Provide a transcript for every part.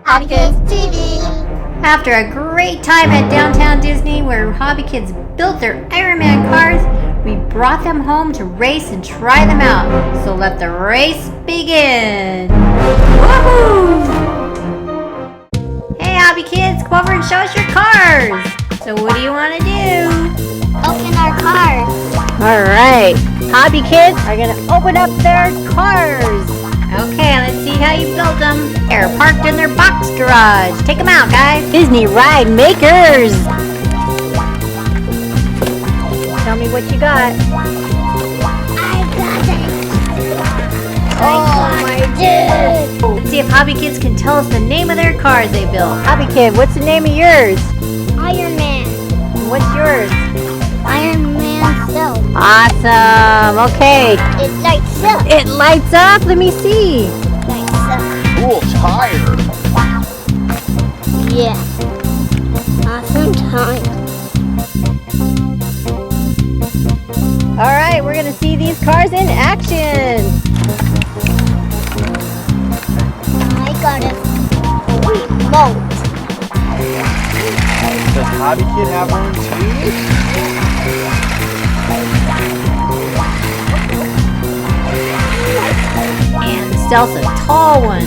HobbyKidsTV. After a great time at Downtown Disney where HobbyKids built their Ironman cars, we brought them home to race and try them out. So let the race begin! Woohoo! Hey HobbyKids, come over and show us your cars! So what do you want to do? Open our cars. Alright, HobbyKids are going to open up their cars! Okay, let's see how you built them. They're parked in their box garage. Take them out, guys. Disney ride makers. Tell me what you got. I got it. Oh my goodness. Let's see if HobbyKids can tell us the name of their cars they built. HobbyKid, what's the name of yours? Ironman. What's yours? Ironman Silk. Awesome. Okay. It lights up. It lights up. Let me see. Lights up. Cool tire. Yeah. Awesome time. All right, we're going to see these cars in action. I got a remote. Does HobbyKid have one too? And Stealth's a tall one.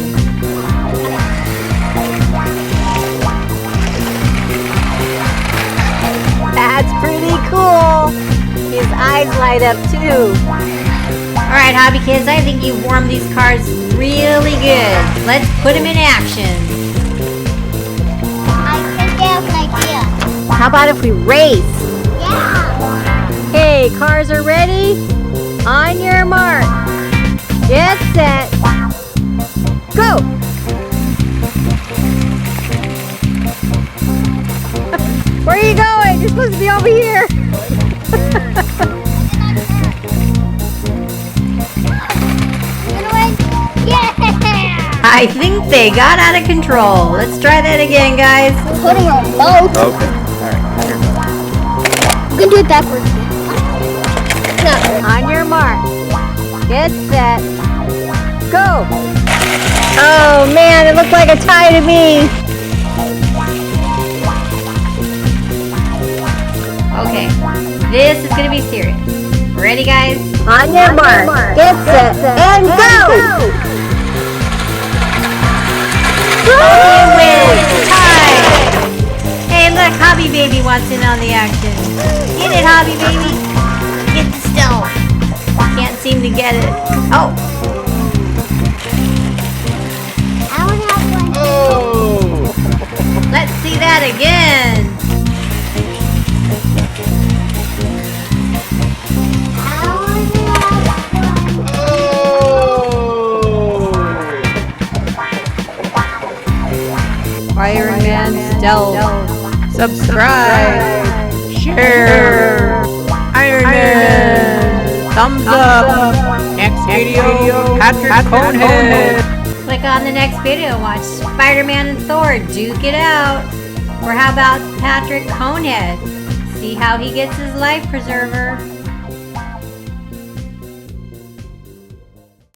That's pretty cool. His eyes light up too. Alright HobbyKids, I think you've warmed these cars really good. Let's put them in action. I think I have an idea. How about if we race? Yeah. Hey, cars are ready? On your mark. Get set. Go! Where are you going? You're supposed to be over here. Yeah. I think they got out of control. Let's try that again, guys. Putting a boat. Okay. Alright, here goes. You can do it backwards. No. On your mark. Get set. Go! Oh man, it looked like a tie to me. Okay, this is gonna be serious. Ready, guys? On your mark. Get set. And go! You win! Tie! Hey, look, HobbyBaby wants in on the action. Get it, HobbyBaby. Get the stone. Can't seem to get it. Oh! I want to have one. Oh! Let's see that again. I want to have one. Oh! Ironman Stealth. Subscribe. Share. Ironman. Thumbs up. Next video, Patrick Conehead. Click on the next video and watch Spider-Man and Thor duke it out. Or how about Patrick Conehead? See how he gets his life preserver.